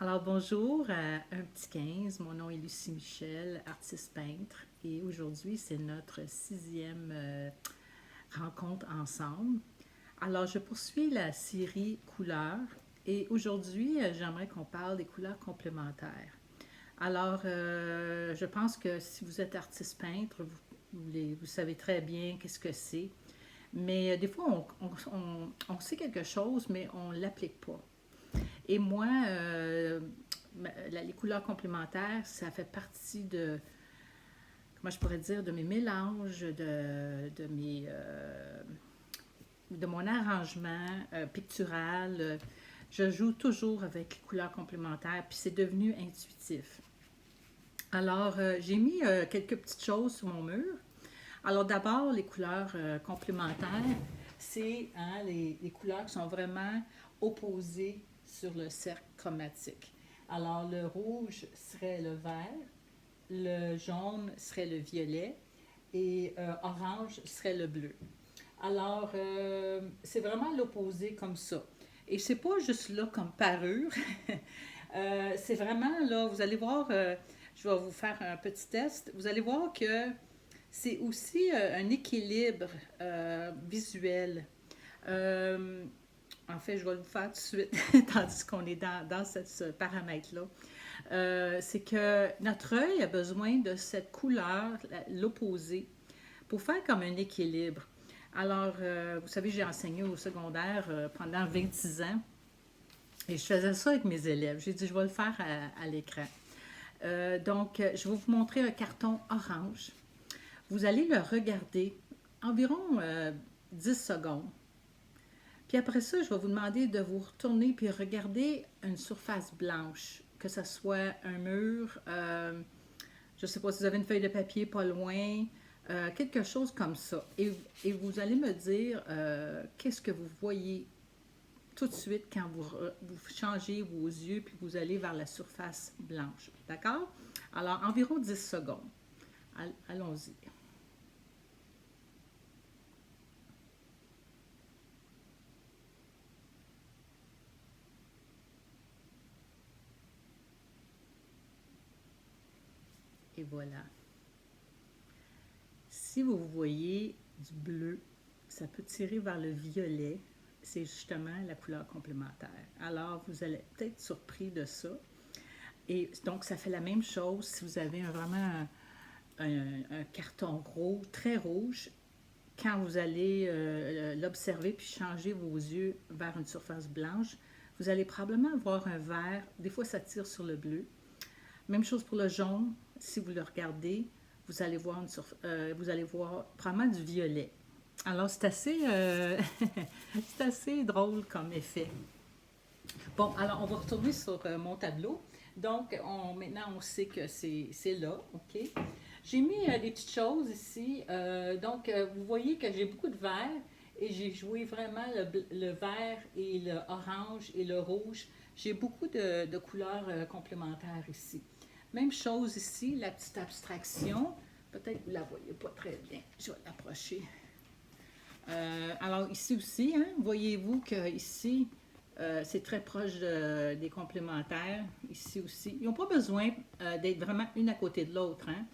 Alors bonjour, un petit 15, mon nom est Lucie Michel, artiste peintre, et aujourd'hui c'est notre sixième rencontre ensemble. Alors je poursuis la série couleurs et aujourd'hui j'aimerais qu'on parle des couleurs complémentaires. Alors je pense que si vous êtes artiste peintre, vous savez très bien qu'est-ce que c'est, mais des fois on sait quelque chose mais on ne l'applique pas. Et moi, les couleurs complémentaires, ça fait partie de, comment je pourrais dire, de mes mélanges, de mon arrangement pictural. Je joue toujours avec les couleurs complémentaires, puis c'est devenu intuitif. Alors, j'ai mis quelques petites choses sur mon mur. Alors, d'abord, les couleurs complémentaires, c'est les couleurs qui sont vraiment opposées sur le cercle chromatique. Alors, le rouge serait le vert, le jaune serait le violet et orange serait le bleu. Alors, c'est vraiment l'opposé comme ça. Et c'est pas juste là comme parure. C'est vraiment là, vous allez voir, je vais vous faire un petit test. Vous allez voir que c'est aussi un équilibre visuel. Euh, En fait, je vais le faire tout de suite, tandis qu'on est dans ce paramètre-là. C'est que notre œil a besoin de cette couleur, l'opposé, pour faire comme un équilibre. Alors, vous savez, j'ai enseigné au secondaire pendant 26 ans et je faisais ça avec mes élèves. J'ai dit, je vais le faire à l'écran. Donc, je vais vous montrer un carton orange. Vous allez le regarder environ 10 secondes. Puis après ça, je vais vous demander de vous retourner puis regarder une surface blanche, que ce soit un mur, je ne sais pas si vous avez une feuille de papier pas loin, quelque chose comme ça. Et vous allez me dire qu'est-ce que vous voyez tout de suite quand vous changez vos yeux puis vous allez vers la surface blanche. D'accord? Alors, environ 10 secondes. Allons-y. Et voilà. Si vous voyez du bleu, ça peut tirer vers le violet. C'est justement la couleur complémentaire. Alors, vous allez peut être surpris de ça. Et donc, ça fait la même chose si vous avez vraiment un carton gros, très rouge. Quand vous allez l'observer puis changer vos yeux vers une surface blanche, vous allez probablement voir un vert. Des fois, ça tire sur le bleu. Même chose pour le jaune. Si vous le regardez, vous allez voir probablement du violet. Alors, c'est assez, c'est assez drôle comme effet. Bon, alors, on va retourner sur mon tableau. Donc, maintenant, on sait que c'est là, OK? J'ai mis des petites choses ici. Vous voyez que j'ai beaucoup de vert et j'ai joué vraiment le vert et le orange et le rouge. J'ai beaucoup de couleurs complémentaires ici. Même chose ici, la petite abstraction. Peut-être que vous ne la voyez pas très bien. Je vais l'approcher. Alors ici aussi, hein, voyez-vous que ici, c'est très proche des complémentaires. Ici aussi. Ils n'ont pas besoin d'être vraiment une à côté de l'autre. Hein.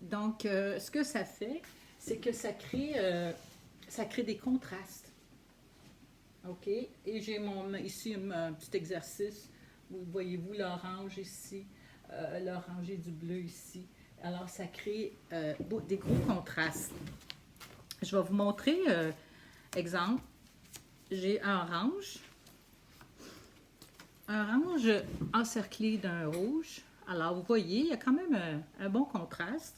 Ce que ça fait, c'est que ça crée des contrastes. OK? Et j'ai ici un petit exercice. Voyez-vous l'orange ici, l'orange et du bleu ici. Alors, ça crée des gros contrastes. Je vais vous montrer, exemple, j'ai un orange encerclé d'un rouge. Alors, vous voyez, il y a quand même un bon contraste.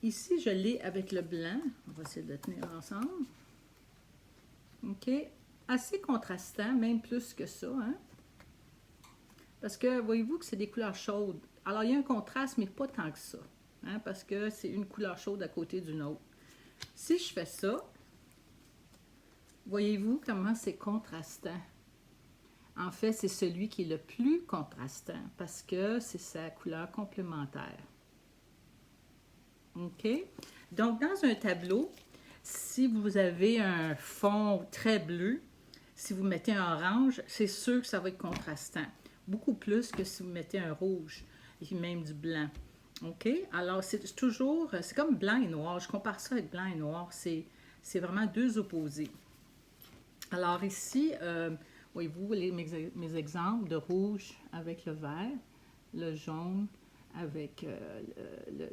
Ici, je l'ai avec le blanc. On va essayer de le tenir ensemble. OK? Assez contrastant, même plus que ça. Hein? Parce que voyez-vous que c'est des couleurs chaudes. Alors, il y a un contraste, mais pas tant que ça. Hein? Parce que c'est une couleur chaude à côté d'une autre. Si je fais ça, voyez-vous comment c'est contrastant? En fait, c'est celui qui est le plus contrastant parce que c'est sa couleur complémentaire. OK? Donc, dans un tableau, si vous avez un fond très bleu, Si vous mettez un orange, c'est sûr que ça va être contrastant. Beaucoup plus que si vous mettez un rouge et même du blanc. OK? Alors, c'est toujours, c'est comme blanc et noir. Je compare ça avec blanc et noir. C'est vraiment deux opposés. Alors ici, voyez-vous mes exemples de rouge avec le vert, le jaune avec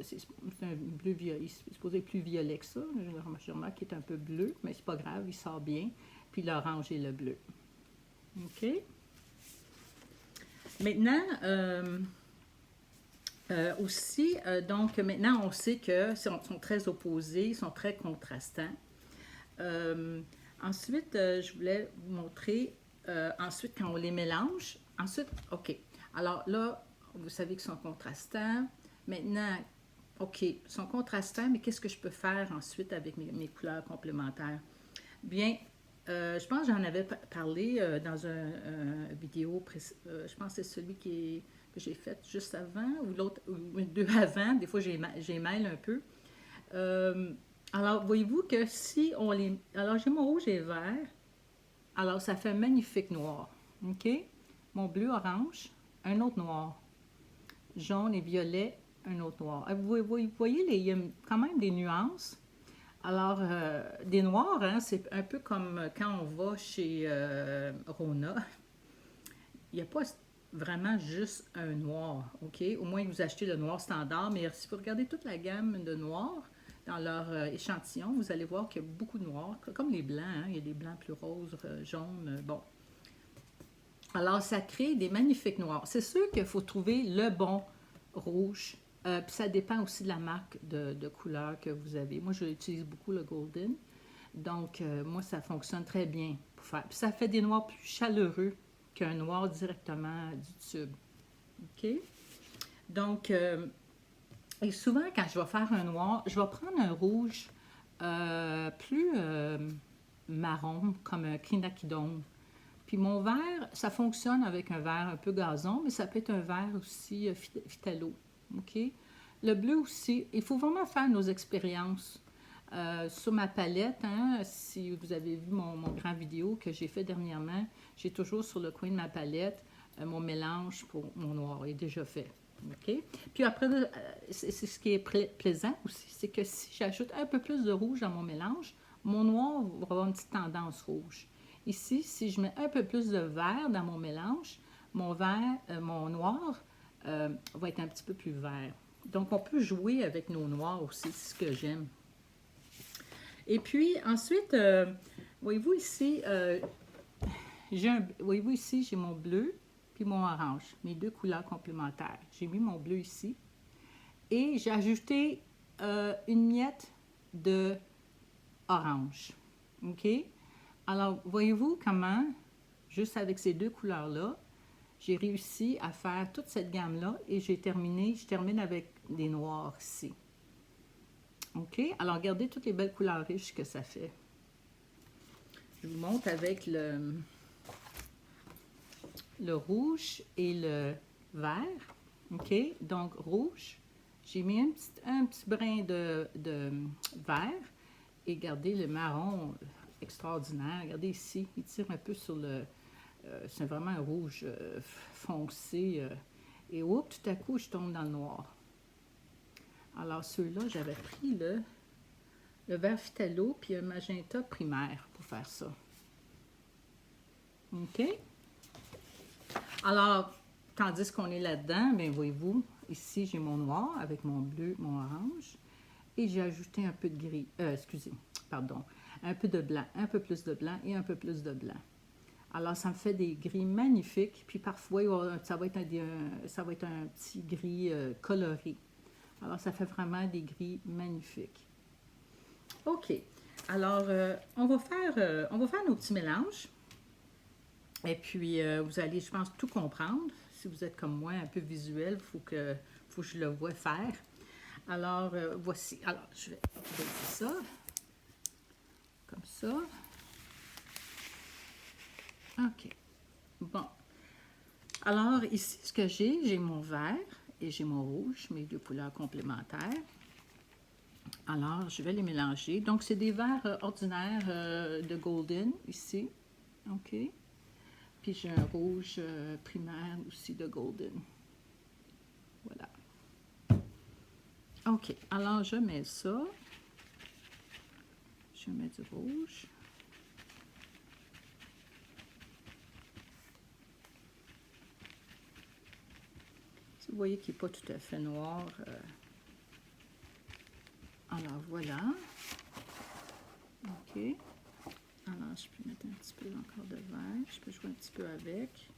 c'est un bleu violet, c'est supposé être plus violet que ça. Je remarque qu'il est un peu bleu, mais c'est pas grave, il sort bien. Puis l'orange et le bleu. OK? Maintenant, aussi, donc maintenant on sait que sont très opposés, ils sont très contrastants. Euh, ensuite, je voulais vous montrer, ensuite, quand on les mélange, ensuite, OK. Alors là, vous savez qu'ils sont contrastants. Maintenant, OK, ils sont contrastants, mais qu'est-ce que je peux faire ensuite avec mes couleurs complémentaires? Bien, je pense que j'en avais parlé dans une vidéo, je pense que c'est celui que j'ai fait juste avant, ou l'autre, ou deux avant, des fois j'ai mêle un peu. Euh, alors, voyez-vous que si on les... Alors, j'ai mon rouge et vert. Alors, ça fait un magnifique noir. OK? Mon bleu orange, un autre noir. Jaune et violet, un autre noir. Vous voyez, il y a quand même des nuances. Alors, des noirs, hein, c'est un peu comme quand on va chez Rona. Il n'y a pas vraiment juste un noir, OK? Au moins, vous achetez le noir standard, mais si vous regardez toute la gamme de noirs dans leur échantillon, vous allez voir qu'il y a beaucoup de noirs, comme les blancs, hein? Il y a des blancs plus roses, jaunes, bon. Alors, ça crée des magnifiques noirs. C'est sûr qu'il faut trouver le bon rouge, puis ça dépend aussi de la marque de couleur que vous avez. Moi, j'utilise beaucoup le Golden, donc moi, ça fonctionne très bien pour faire. Puis ça fait des noirs plus chaleureux qu'un noir directement du tube. OK? Donc, et souvent, quand je vais faire un noir, je vais prendre un rouge plus marron, comme un quinacridone. Puis mon vert, ça fonctionne avec un vert un peu gazon, mais ça peut être un vert aussi phthalo. OK? Le bleu aussi, il faut vraiment faire nos expériences. Sur ma palette, hein, si vous avez vu mon grand vidéo que j'ai fait dernièrement, j'ai toujours sur le coin de ma palette mon mélange pour mon noir est déjà fait. OK? Puis après, c'est ce qui est plaisant aussi, c'est que si j'ajoute un peu plus de rouge dans mon mélange, mon noir va avoir une petite tendance rouge. Ici, si je mets un peu plus de vert dans mon mélange, mon noir va être un petit peu plus vert. Donc, on peut jouer avec nos noirs aussi, c'est ce que j'aime. Et puis, ensuite, voyez-vous ici, voyez-vous ici, j'ai mon bleu puis mon orange, mes deux couleurs complémentaires. J'ai mis mon bleu ici et j'ai ajouté une miette de orange. OK? Alors, voyez-vous comment, juste avec ces deux couleurs-là, j'ai réussi à faire toute cette gamme-là et je termine avec des noirs ici. OK? Alors, regardez toutes les belles couleurs riches que ça fait. Je vous montre avec le rouge et le vert. OK? Donc, rouge. J'ai mis un petit brin de vert. Et regardez le marron extraordinaire. Regardez ici, il tire un peu sur le... c'est vraiment un rouge foncé. Et oups, tout à coup, je tombe dans le noir. Alors, ceux-là, j'avais pris le vert phthalo puis un magenta primaire pour faire ça. OK? Alors, tandis qu'on est là-dedans, bien, voyez-vous, ici, j'ai mon noir avec mon bleu, mon orange. Et j'ai ajouté un peu de gris. Un peu de blanc, un peu plus de blanc et un peu plus de blanc. Alors, ça me fait des gris magnifiques. Puis parfois, ça va être un petit gris coloré. Alors, ça fait vraiment des gris magnifiques. OK. Alors, on va faire nos petits mélanges. Et puis, vous allez, je pense, tout comprendre. Si vous êtes comme moi, un peu visuel, il faut que je le voie faire. Alors, voici. Alors, je vais baisser ça. Comme ça. OK. Bon. Alors, ici, ce que j'ai mon vert et j'ai mon rouge, mes deux couleurs complémentaires. Alors, je vais les mélanger. Donc, c'est des verres ordinaires de Golden, ici. OK? Puis j'ai un rouge primaire aussi de Golden. Voilà. OK, alors je mets ça. Je mets du rouge. Vous voyez qu'il n'est pas tout à fait noir. Alors voilà. OK. Alors je peux mettre un petit peu encore de vert. Je peux jouer un petit peu avec.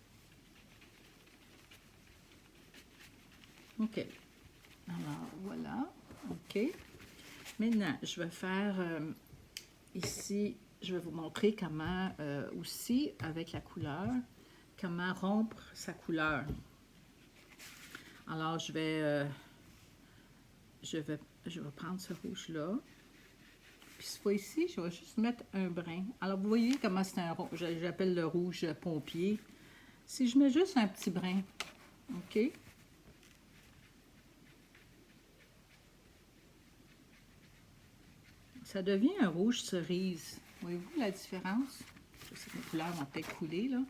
OK. Alors voilà. OK. Maintenant, je vais faire ici, je vais vous montrer comment aussi, avec la couleur, comment rompre sa couleur. Alors, je vais prendre ce rouge-là. Puis cette fois-ci, je vais juste mettre un brin. Alors, vous voyez comment c'est un rouge, j'appelle le rouge pompier. Si je mets juste un petit brin, OK? Ça devient un rouge cerise. Voyez-vous la différence? Je sais que les couleurs vont peut-être couler, là.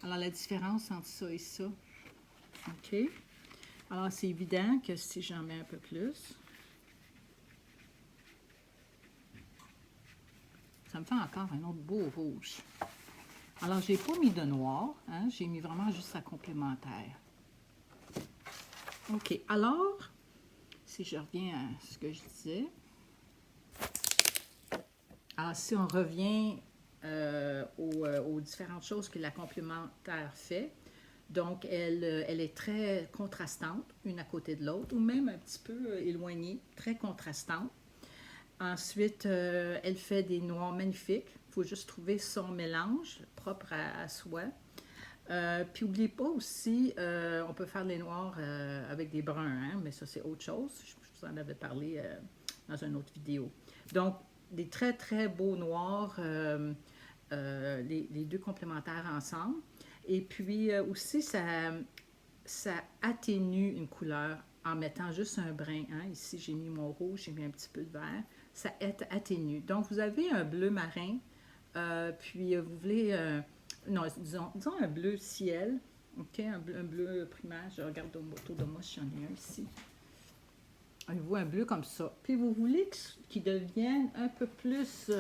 Alors, la différence entre ça et ça. OK? Alors, c'est évident que si j'en mets un peu plus, ça me fait encore un autre beau rouge. Alors, je n'ai pas mis de noir, hein? J'ai mis vraiment juste la complémentaire. OK, alors, si je reviens à ce que je disais, alors si on revient aux différentes choses que la complémentaire fait, donc elle est très contrastante, une à côté de l'autre, ou même un petit peu éloignée, très contrastante. Ensuite, elle fait des noirs magnifiques. Il faut juste trouver son mélange propre à soi. Puis n'oubliez pas aussi, on peut faire les noirs avec des bruns, hein, mais ça c'est autre chose. Je vous en avais parlé dans une autre vidéo. Donc, des très très beaux noirs, les deux complémentaires ensemble. Et puis aussi, ça atténue une couleur en mettant juste un brin. Hein. Ici, j'ai mis mon rouge, j'ai mis un petit peu de vert. Ça atténue. Donc, vous avez un bleu marin, puis vous voulez, non, disons un bleu ciel, OK, un bleu primaire. Je regarde autour de moi si j'en ai un ici. Vous un bleu comme ça. Puis vous voulez qu'il devienne un peu plus,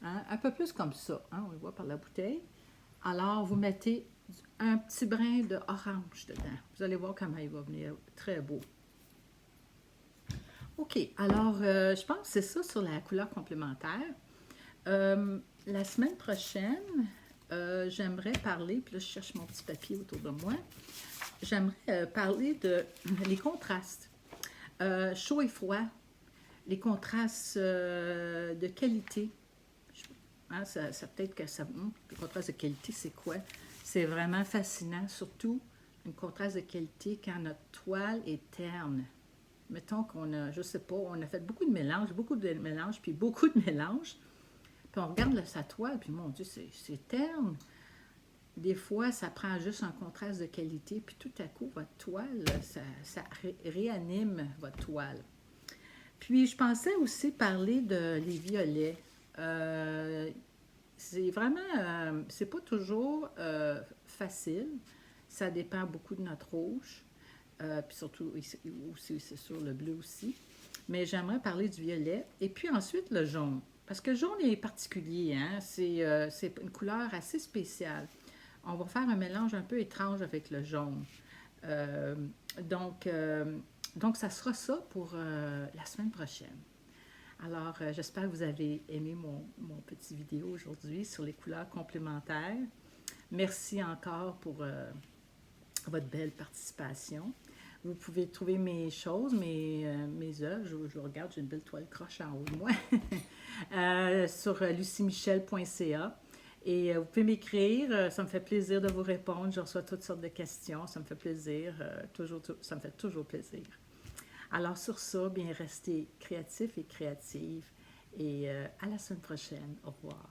hein, un peu plus comme ça. Hein, on le voit par la bouteille. Alors, vous mettez un petit brin d'orange dedans. Vous allez voir comment il va venir très beau. OK, alors je pense que c'est ça sur la couleur complémentaire. La semaine prochaine, j'aimerais parler, puis là je cherche mon petit papier autour de moi, j'aimerais parler de les contrastes, chaud et froid, les contrastes de qualité. Hein, ça peut-être que ça... Le contraste de qualité, c'est quoi? C'est vraiment fascinant, surtout une contraste de qualité quand notre toile est terne. Mettons qu'on a, je sais pas, on a fait beaucoup de mélanges, puis beaucoup de mélanges. Puis on regarde sa toile, puis mon Dieu, c'est terne. Des fois, ça prend juste un contraste de qualité, puis tout à coup, votre toile, ça réanime votre toile. Puis, je pensais aussi parler de les violets. C'est vraiment, c'est pas toujours facile. Ça dépend beaucoup de notre rouge. Puis surtout, aussi, c'est sûr, le bleu aussi. Mais j'aimerais parler du violet. Et puis ensuite, le jaune. Parce que le jaune est particulier, hein? C'est une couleur assez spéciale. On va faire un mélange un peu étrange avec le jaune. Euh, donc, donc, ça sera ça pour la semaine prochaine. Alors, j'espère que vous avez aimé mon petit vidéo aujourd'hui sur les couleurs complémentaires. Merci encore pour votre belle participation. Vous pouvez trouver mes choses, mes œuvres. Je regarde, j'ai une belle toile croche en haut de moi. Sur luciemichel.ca. Et vous pouvez m'écrire, ça me fait plaisir de vous répondre. Je reçois toutes sortes de questions, ça me fait plaisir, ça me fait toujours plaisir. Alors sur ça, bien restez créatifs et créatives et à la semaine prochaine. Au revoir.